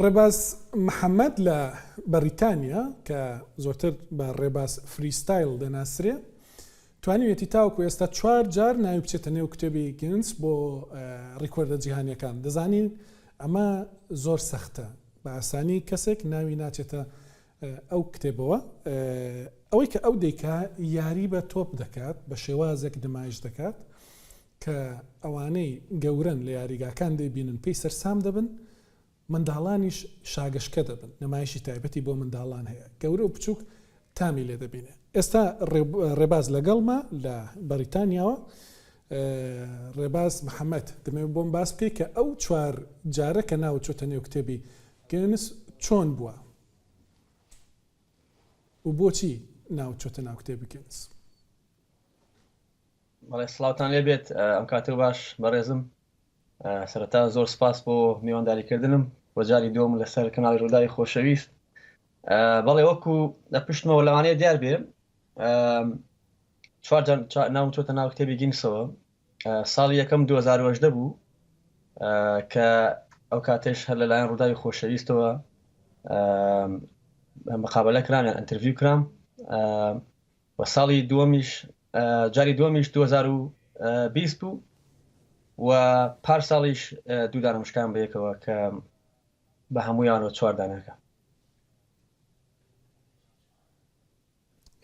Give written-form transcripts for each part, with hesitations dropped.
ڕێباز محەممەد لە بەریتانیا کە زۆرتر بە ڕێباز فریستایل دەناسرێ توانیوێتی تاوکو ئێستا 4 جار ناوی بچێتە نێو کتێبی گنس بۆ ڕیکۆردە جیهانیەکان. دەزانین ئەمە زۆر سەختە، بە ئاسانی کەسێک ناوی ناچێتە ئەو کتێبەوە. ئەوەی کە ئەو دەیکا یاری بە تۆپ دەکات، بە شێوازێک نمایش دەکات کە ئەوانەی گەورن لە یاریگاکان دەبینن پێی سەرسام دەبن، منداڵانیش شاگەشکە دەبن. نمایشی تایبەتی بۆ منداڵان هەیە، گەورە و بچووک تامی لێ دەبینێ. ئێستا ڕێباز لەگەڵمە لە بەریتانیاوە. ڕێباز محەممەد دەمەوێت بۆم باس بکەیت کە ئەو 4 جارە کە ناو چۆتە نێو کتێبی گنس چۆن بووە و بۆچی ناو چۆتە ناو کتێبی گنس؟ بەڵێ سڵاوتان لێ بێت. ئەم کاتێ باش بەڕێزم، سەرەتا زۆر سپاس بۆ میوانداریکردنم بۆ جاری دوم لەسەر کەناڵی ڕووداوی خۆشەویست. بەڵێ وەکو لە پشتمەوە لەوانەیە دیار بێ، 4 ناوم چۆتە ناو کتێبی گینسەوە. ساڵی یەکەم 2018 بوو کە ئەو کاتێش هەر لەلایەن ڕووداوی خۆشەویستەوە مقابلە کران، ئەنتەرویو کرام. و ساڵی دووەمیش جاری دووەمیش 2020 بوو و پار ساڵیش 2 دانەمشکان بەیەکەوە کە بە هەموویانەوە 4 دانەکە.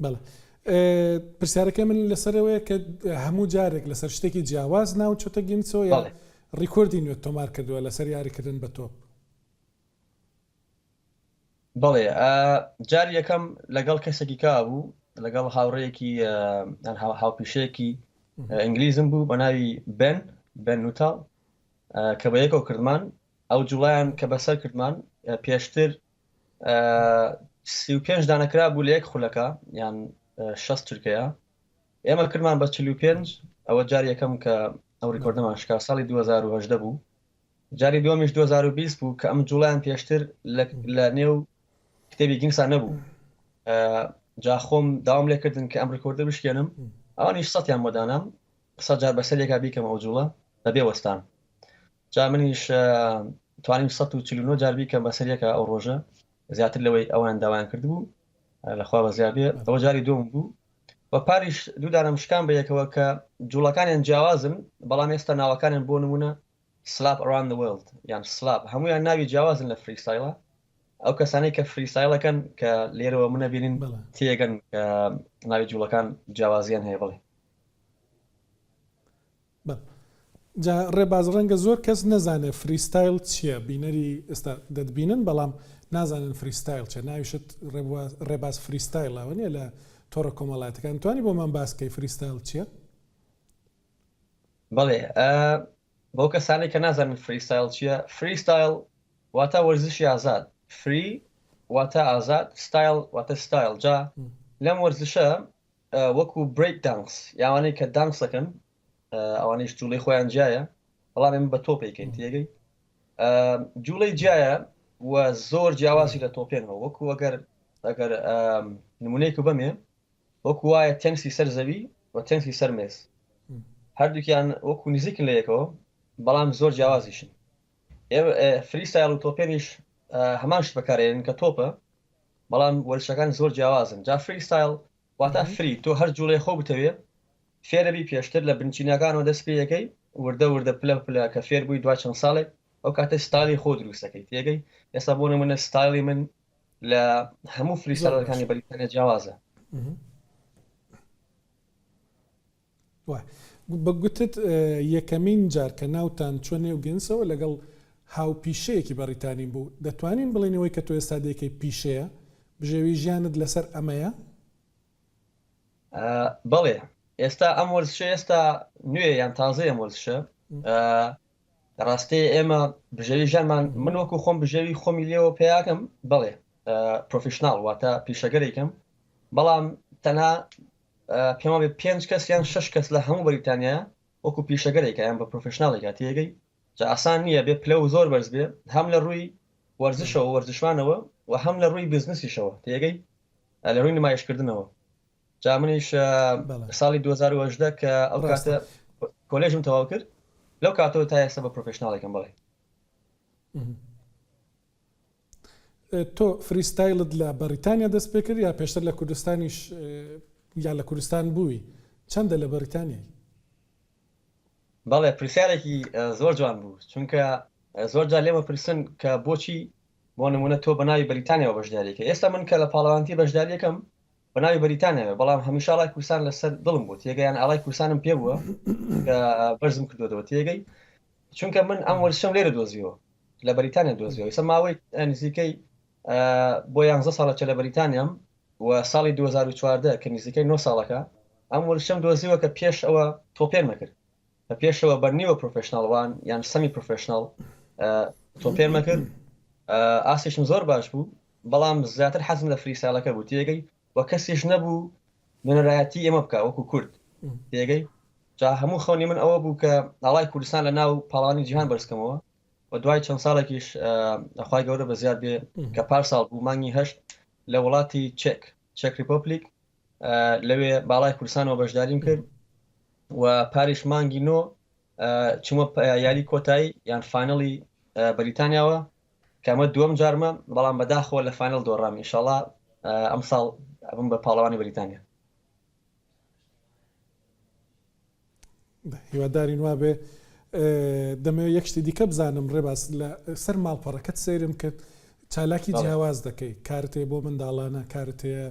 بەڵێ پرسیارەکە من لەسەرەوەیە کە هەموو جارێک لەسەر شتێکی جیاواز ناو چۆتە گینسەوە یا ڕیکۆردی نوێت تۆمار کردووە لەسەر یاریکردن بە تۆپ؟ بەڵێ جاری یەکەم لەگەڵ کەسێکی کا بوو، لەگەڵ هاوڕەیەکی هاوپیشەیەکی ئینگلیزم بوو بە ناوی بن نوتال کە بە یەکەوە کردمان. ئەو جوڵایان کە بەسەر کردمان پێشتر 35 دانەکرا بوو لە یەک خولەکە، یان 60 چرکەیە. ئێمە کردمان بە 45. ئەوە جاری یەکەم کە ئەو ریکۆردەمان شکا، ساڵی 2018 بوو. جاری دووەمیش 2020 بوو کە ئەم جوڵایان پێشتر لە نێو کتێبی گینسان نەبوو. جا خۆم داوام لێکردن کە ئەم ریکۆردە بشکێنم، ئەوانیش 100یان بۆدانام 100 جار بەسەرێکا بیکەم ئەو جوڵە بەبێ وەستان. جا منیش توانیم 149 جار بیکەم بەسەرێکە ئەو ڕۆژە، زیاتر لەوەی ئەوان داوایان کرد بوو، لەخوا بە زیابێ. ئەوە جاری دوم بوو و پاریش 2 دانەمشکان بەیەکەوە کە جوڵەکانیان جیاوازن، بەڵام ئێستا ناوەکانیان بۆ نمونە سلاپ around the world یان سلاپ، هەمویان ناوی جیاوازن لە فریستایلە. ئەو کەسانەی کە فریستایلەکەن کە لێرەوە منە بینین تێگەن کە ناوی جوڵەکان جیاوازیان هەیە. بڵێ جا ڕێباز ڕەنگە زۆر کەس نەزانێ فریستایل چییە، بینەری ئێستا دەتبینن بەڵام نازانن فریستایل چیە. ناویشت ڕێباز فریستایلەوە نیە لە تۆڕە کۆمەڵایەتەکان. توانی بۆمان باسکەی فریستایل چییە؟ بەڵێ بۆ کەسانی کە نازانن فریستایل چییە، فریستایل واتە وەرزشی ئازاد. فری واتە ئازاد، ستایل واتە ستایل. جا لەم وەرزشە وەکو بریک دانس، یاوانەی کە دانس دەکەن، ئەوانەیش جوڵەی خۆیان جیایە، بەڵام ئێمە بە تۆپێکین تێگەی. جوڵەی جیایە و زۆر جیاوازی لە تۆپێنەوە، وەکو ئەگەر نمونەیەک بەمێ وەکو وایە تەنسی سەر زەوی و تەنسی سەر مێز، هەردووکیان وەکو نزیکن لە یەکەوە، بەڵام زۆر جیاوازیشن. فریستایل و تۆپێنیش هەمان شت بەکارێنن کە تۆپە، بەڵام وەرزشەکان زۆر جیاوازن. جا فریستایل واتە فری، تۆ هەر جوڵەی خۆ بتەوێ فێرەبی پێشتر لە بنچینەکانەوە دەست پێ یەکەی وردە پلە کە فێر بووی دوای چەند ساڵێک ئەو کاتە ستایلی خۆ دروستەکەی تێگەی. ئێستا بۆ نمونە ستایلی من لە هەموو فریستایلەکانی بەریتانیا جیاوازە. بەگوتت یەکەمین جار کە ناوتان چۆن نێو گینسەوە لەگەڵ هاوپیشەیەکی بەریتانی بوو، دەتوانین بڵێنەوەی کە تۆ ئێستا دەیکەی پیشەیە بژێوی ژیانت لەسەر ئەمەیە؟ بەڵێ ئێستا ئەم وەرزشە ئێستا نوێ یان تازە ئەم وەرزشە. ڕاستی ئێمە بژێوی ژیانمان، من وەکو خۆم بژێوی خۆمی لێەوە پێیاکەم، بەڵێ پرۆفیشناڵ واتە پیشەگەرێکم، بەڵام تەنها پێما بێ 5 کەس یان 6 کەس لە هەموو بەریتانیا وەکو پیشەگەرێکە یان بە پرۆفیشناڵێکە تێگەی. جا ئاسان نییە بێ پلە و زۆر بەرز بێ، هەم لە ڕووی وەرزشەوە وەرزشوانەوە و هەم لە ڕووی بزنسیشەوە تێگەی، لە ڕووی نمایشکردنەوە. جا منیش ساڵی 2018 کە ئەو کاتە کۆلێژم تەواو کرد، لەو کاتەوە تا ئێستا بە پرۆفیشناڵێکم. بڵێ تۆ فریستایلت لە بەریتانیا دەست پێ کرد یا پێشتر لە کوردستانیش یا لە کوردستان بووی چەندە لە بەریتانیای؟ بەڵێ پرسیارێکی زۆر جوان بوو چونکە زۆر جار لێمە پرسن کە بۆچی بۆ نمونە تۆ بە ناوی بەریتانیاوە بەشداریەکە. ئێستا من کە لە پاڵەوانتی بەشداریەکەم بە ناوی بەریتانیاوە، بەڵام هەمیشە ئاڵای کوردستان لەسەر دڵم بوو، تێگەیان ئاڵای کوردستانم پێ بووە کە بەرزم کردوەوە تێگەی، چونکە من ئەم وەرزشەم لێرە دۆزیەوە، لە بەریتانیا دۆزیەوە. ئێستا ماوەی نزیکەی بۆ 11 ساڵە لە بەریتانیام و ساڵی 2014 کە نزیکەی 9 ساڵەکە ئەم وەرزشەم دۆزیەوە کە پێش ئەوە تۆپێرمە کرد، کە پێشەوە بەرنیوە پرۆفێشناڵوان یان سەمی پرۆفێشناڵ تۆپێرمە کرد. ئاسیشم زۆر باش بوو، بەڵام زیاتر حەزم لە فریستایلەکە بوو تێگەی، و کەسیش نەبوو بنەرایەتی ئێمە بکە وەکو کورد تێگەی. جا هەموو خەونی من ئەوە بوو کە ئاڵای کوردستان لە ناو پاڵانی جیهان بەرزکەمەوە، و دوای چەند ساڵێکیش ئەخوای گەورە بە زیاد بێ کە پارساڵ بوو مانگی 8 لە وڵاتی چێک ریپۆبلیک لەوێ باڵای کوردستانەوە بەشداریم کرد، و پاریش مانگی 9 چوومە یاری کۆتایی یان فاینەڵی بەریتانیاوە کە ئەمە دووەم جارمە، بەڵام بەداخەوە لە فاینەڵ دۆڕام ئینشاڵڵا ئەم ساڵ ئەبم بە پاڵەوانی بەریتانیا. هیوادارین وا بێ. دەمەوێت یەک شتی دیکە بزانم ڕێباس لە سەر ماڵپەڕەکەت سەیرم کرد چالاکی جیاواز دەکەی، کارت هەیە بۆ منداڵانە، کارت هەیە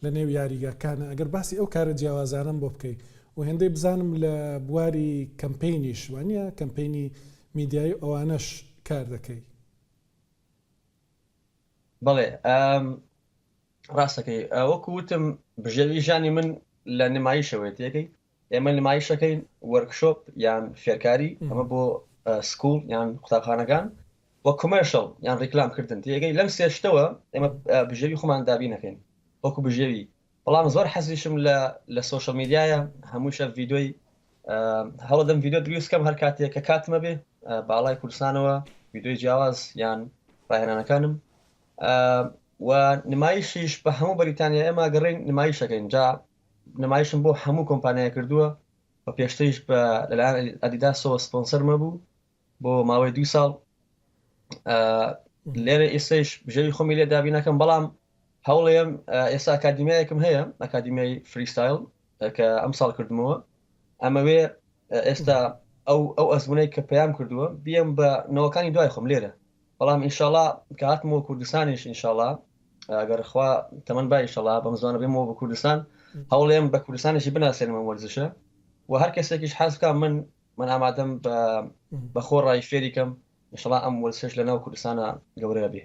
لە نێو یاریگاکانە، ئەگەر باسی ئەو کارە جیاوازانم بۆ بکەی و هێندەی بزانم لە بواری کەمپینیش وانە کەمپینی میدیایی ئەوانەش کار دەکەی. بەڵێ ڕاستەکەی وەکو وتم بژێوی ژانی من لە نمایشەوەی تێگەی، ئێمە نمایشەکەین وەرکشۆپ یان فێرکاری، ئەمە بۆ سکوڵ یان قوتابخانەکان، وە کۆمەرشەڵ یان ڕیکلامکردن تێگەی. لەم سێشتەوە ئێمە بژێوی خۆمان دابی نەکەین وەکو بژێوی، بەڵام زۆر حەزیشم لە سۆشەل میدیایە هەمووشە ڤیدۆی هەوڵدەم ڤیدۆ دروستکەم هەر کاتێک کە کاتمە بێ باڵای کوردستانەوە ڤیدۆی جیاواز یان ڕاهێنانەکانم، و نمایشیش بە هەموو بەریتانیا ئێمە گەڕین نمایشەکەین. جا نمایشم بۆ هەموو کۆمپانیای کردووە و پێشتریش لەلایەن ئەدیداسەوە سپۆنسەرمە بوو بۆ ماوەی 2 ساڵ. لێرە ئێستاش بژێوی خۆمی لێ دابی نەکەم، بەڵام هەوڵێم ئێستا ئەکادیمیایەکم هەیە، ئەکادیمیای فریستایل کە ئەم ساڵ کردمەوە. ئەمەوێ ئێستا ئەو ئەزمونەی کە پێیام کردووە بێم بە نەوەکانی دوای خۆم لێرە، بەڵام ئینشاڵڵا کە هاتمەوە کوردستانیش ئینشاڵڵا ئەگەر خوا تەمەن با ئینشاڵڵا بەم زوانە بێمەوە بە کوردستان، هەوڵێم بە کوردستانیشی بناسێنم ئەم وەرزشە، و هەر کەسێکیش حەز بکە من ئامادەم بە خۆڕایی فێری کەم ئینشاڵڵا ئەم وەرزشەش لە ناو کوردستانە گەورە بێ.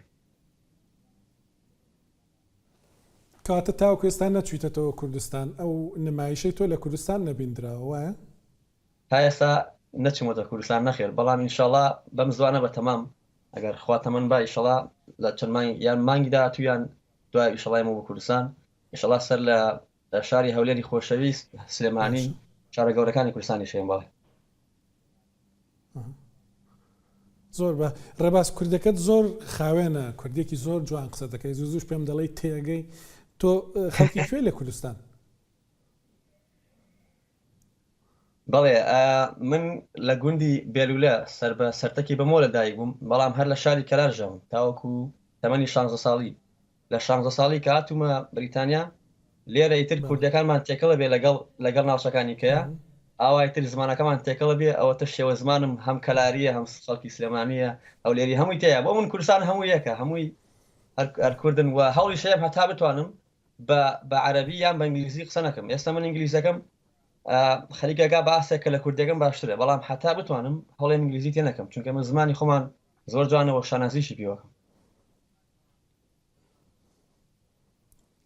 کاتە تاو کوێستان نەچویتەوە کوردستان، ئەو نمایشەی تۆ لە کوردستان نەبیندراوە وایە؟ تا ئێستا نەچمەوە کوردستان نەخێر، بەڵام ئینشاڵڵا بەم زوانە بە تەمام ئەگەر خوا تەمەن با ئینشاڵڵا لە چەند مانگ یان مانگی داهاتوو دوای ئینشاڵڵا بۆ کوردستان ئینشاڵڵا سەر لە شاری هەولێری خۆشەویست سلێمانی شارە گەورەکانی کوردستانی شێن. باڵێ زۆر بە ڕێباس کوردەکەت زۆر خاوێنە، کوردێکی زۆر جوان قسە دەکەی، زووش پێم دەڵێی تێگەی تۆ خەڵکی کوێ لە کوردستان؟ بەڵێ من لە گوندی بێلولە سەرتەکی بەمۆ لە دایک بووم، بەڵام هەر لە شاری کەراژەوم تاوەکو تەمەنی 16 ساڵی. لە 16 ساڵی کە هاتوومە بریتانیا لێرە ئیتر کوردەکانمان تێکەڵە بێ لەگەڵ ناوچەکانی کەیە، ئاوای تر زمانەکەمان تێکەڵە بێ، ئەوەتە شێوە زمانم هەم کەلاریە هەم خەڵکی سلێمانیە هەولێری هەمووی تەیە، بۆ من کوردستان هەموو یەکە، هەمووی هەر کوردن، و هەوڵی شەیەم هەتا بتوانم بە عەرەبی یان بە ئینگلیزی قسە نەکەم. ئێستا من ئینگلیزەکەم خەریکەکە باسێک کە لە کوردەکەم باشترە، بەڵام هەتا بتوانم هەوڵێم ئینگلیزی تێ نەکەم، چونکە من زمانی خۆمان زۆر جوانەوە شانازیشی پێوەکەم.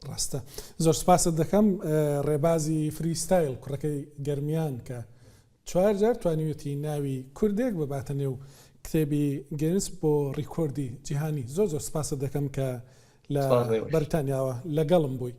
ڕاستە زۆر سپاست دەکەم ڕێبازی فریستایل کوڕەکەی گەرمیان کە 4 جار توانیوێتی ناوی کوردێک بباتە نێو کتێبی گێنس بۆ ڕیکۆردی جیهانی. زۆر سپاست دەکەم کە لە بەریتانیاوە لەگەڵم بووی.